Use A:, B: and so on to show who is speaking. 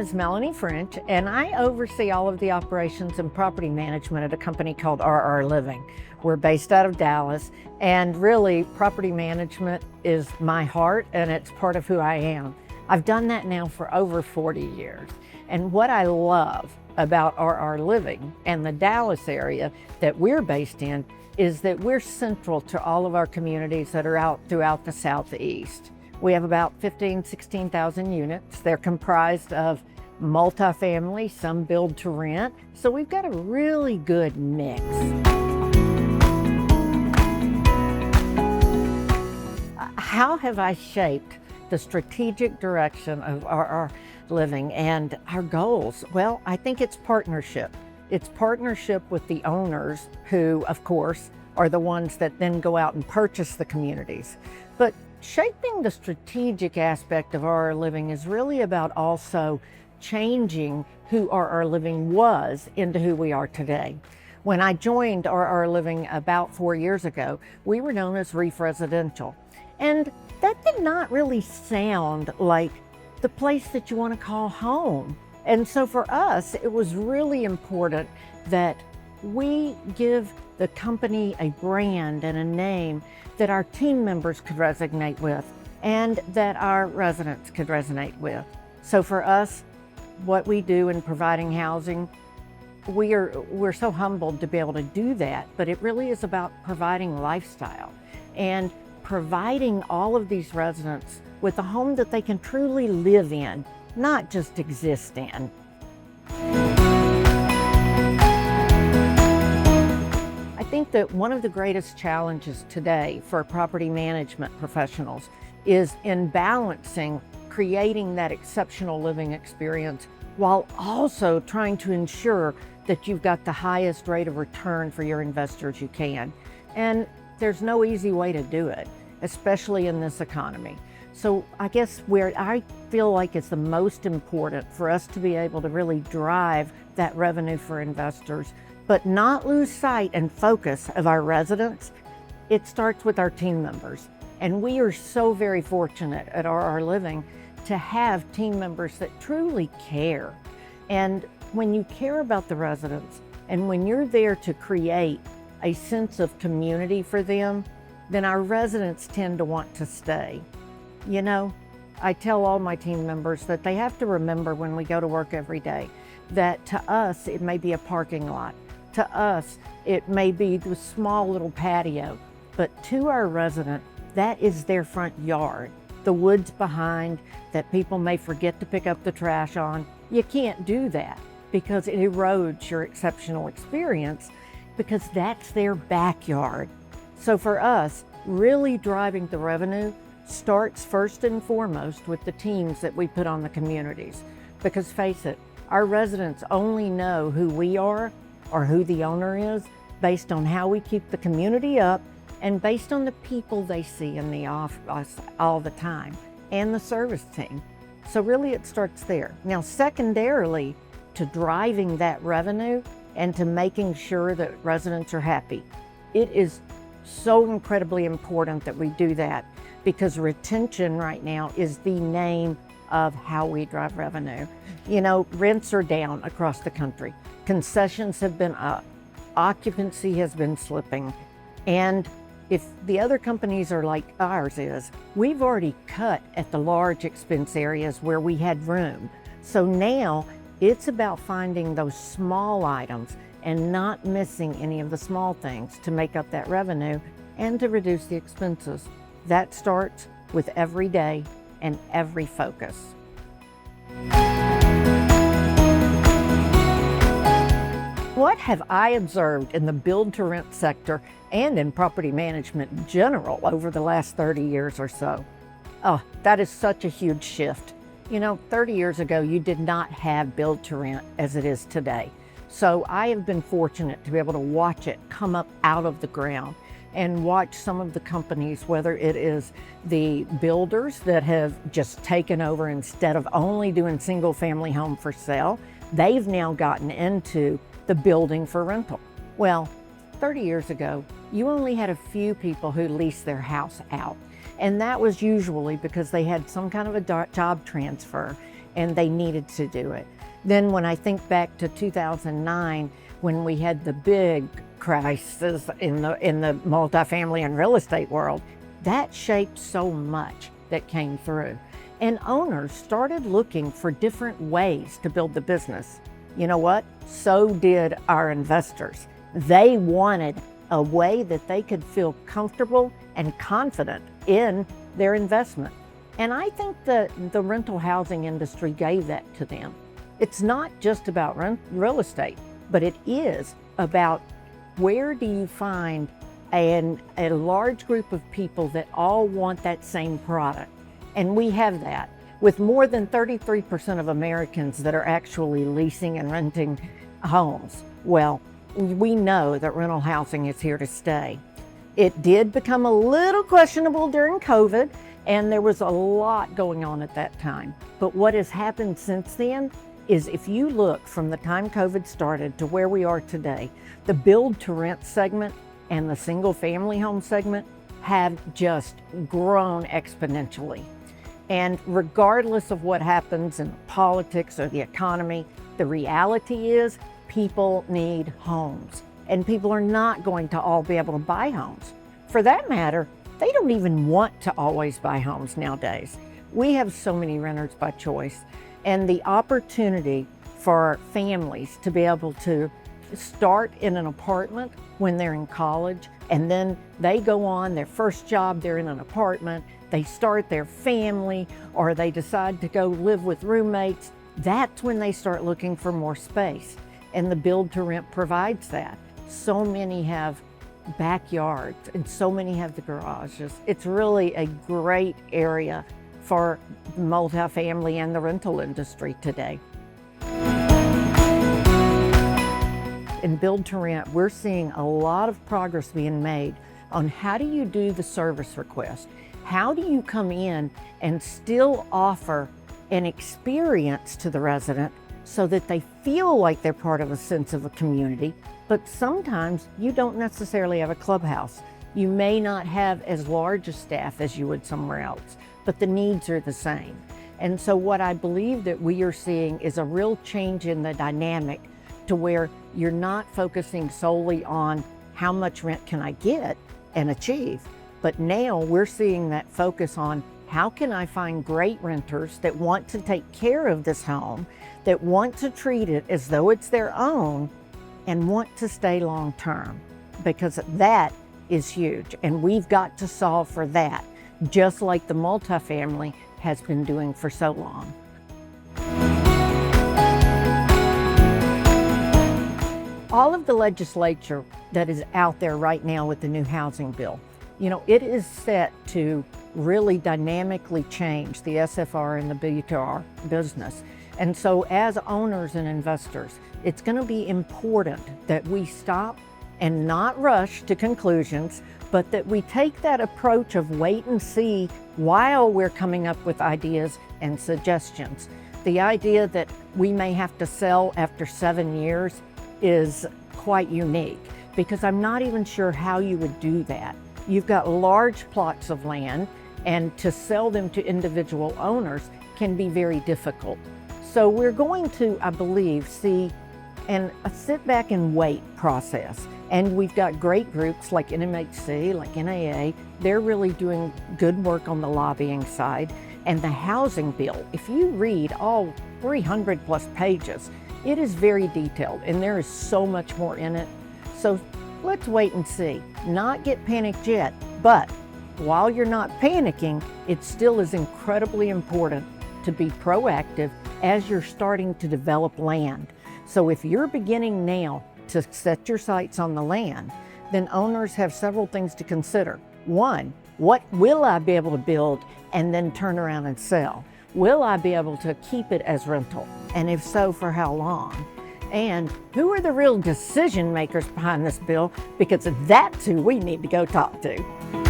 A: is Melanie French, and I oversee all of the operations and property management at a company called RR Living. We're based out of Dallas, and really property management is my heart and it's part of who I am. I've done that now for over 40 years. And what I love about RR Living and the Dallas area that we're based in is that we're central to all of our communities that are out throughout the Southeast. We have about 16,000 units. They're comprised of multifamily, some build to rent. So we've got a really good mix. How have I shaped the strategic direction of RR Living and our goals? Well, I think it's partnership. It's partnership with the owners who, of course, are the ones that then go out and purchase the communities. But shaping the strategic aspect of RR Living is really about also changing who RR Living was into who we are today. When I joined RR Living about 4 years ago, we were known as residential. And that did not really sound like the place that you want to call home. And so for us, it was really important that we give the company a brand and a name that our team members could resonate with and that our residents could resonate with. So for us, what we do in providing housing, we're so humbled to be able to do that, but it really is about providing lifestyle and providing all of these residents with a home that they can truly live in, not just exist in. I think that one of the greatest challenges today for property management professionals is in balancing creating that exceptional living experience while also trying to ensure that you've got the highest rate of return for your investors you can. And there's no easy way to do it, especially in this economy. So I guess where I feel like it's the most important for us to be able to really drive that revenue for investors, but not lose sight and focus of our residents, it starts with our team members. And we are so very fortunate at RR Living to have team members that truly care. And when you care about the residents and when you're there to create a sense of community for them, then our residents tend to want to stay. You know, I tell all my team members that they have to remember when we go to work every day that to us it may be a parking lot, to us it may be the small little patio, but to our resident, that is their front yard. The woods behind that people may forget to pick up the trash on. You can't do that because it erodes your exceptional experience because that's their backyard. So for us, really driving the revenue starts first and foremost with the teams that we put on the communities. Because face it, our residents only know who we are or who the owner is based on how we keep the community up and based on the people they see in the office all the time and the service team. So really it starts there. Now secondarily to driving that revenue and to making sure that residents are happy, it is so incredibly important that we do that because retention right now is the name of how we drive revenue. You know, rents are down across the country. Concessions have been up. Occupancy has been slipping. And if the other companies are like ours is, we've already cut at the large expense areas where we had room. So now it's about finding those small items and not missing any of the small things to make up that revenue and to reduce the expenses. That starts with every day and every focus. What have I observed in the build-to-rent sector and in property management in general over the last 30 years or so? Oh, that is such a huge shift. You know, 30 years ago, you did not have build-to-rent as it is today. So I have been fortunate to be able to watch it come up out of the ground and watch some of the companies, whether it is the builders that have just taken over instead of only doing single family home for sale, they've now gotten into the building for rental. Well, 30 years ago, you only had a few people who leased their house out. And that was usually because they had some kind of a job transfer and they needed to do it. Then when I think back to 2009, when we had the big crisis in the multifamily and real estate world, that shaped so much that came through. And owners started looking for different ways to build the business. You know what? So did our investors. They wanted a way that they could feel comfortable and confident in their investment. And I think that the rental housing industry gave that to them. It's not just about real estate, but it is about where do you find a large group of people that all want that same product. And we have that with more than 33% of Americans that are actually leasing and renting homes. Well, we know that rental housing is here to stay. It did become a little questionable during COVID, and there was a lot going on at that time. But what has happened since then is, if you look from the time COVID started to where we are today, the build to rent segment and the single family home segment have just grown exponentially. And regardless of what happens in politics or the economy, the reality is people need homes, and people are not going to all be able to buy homes. For that matter, they don't even want to always buy homes nowadays. We have so many renters by choice, and the opportunity for families to be able to start in an apartment when they're in college, and then they go on their first job, they're in an apartment, they start their family, or they decide to go live with roommates. That's when they start looking for more space, and the build to rent provides that. So many have backyards and so many have the garages. It's really a great area for multifamily and the rental industry today. In build to rent, we're seeing a lot of progress being made on how do you do the service request? How do you come in and still offer an experience to the resident so that they feel like they're part of a sense of a community? But sometimes you don't necessarily have a clubhouse. You may not have as large a staff as you would somewhere else, but the needs are the same. And so what I believe that we are seeing is a real change in the dynamic to where you're not focusing solely on how much rent can I get and achieve, but now we're seeing that focus on how can I find great renters that want to take care of this home, that want to treat it as though it's their own, and want to stay long term, because that is huge. And we've got to solve for that, just like the multifamily has been doing for so long. All of the legislature that is out there right now with the new housing bill, it is set to really dynamically change the SFR and the BTR business. And so as owners and investors, it's going to be important that we stop and not rush to conclusions, but that we take that approach of wait and see while we're coming up with ideas and suggestions. The idea that we may have to sell after 7 years is quite unique, because I'm not even sure how you would do that. You've got large plots of land, and to sell them to individual owners can be very difficult. So we're going to, I believe, see a sit back and wait process. And we've got great groups like NMHC, like NAA. They're really doing good work on the lobbying side. And the housing bill, if you read all 300 plus pages, it is very detailed, and there is so much more in it. So let's wait and see. Not get panicked yet, but while you're not panicking, it still is incredibly important to be proactive as you're starting to develop land. So if you're beginning now to set your sights on the land, then owners have several things to consider. One, what will I be able to build and then turn around and sell? Will I be able to keep it as rental? And if so, for how long? And who are the real decision makers behind this bill? Because that's who we need to go talk to.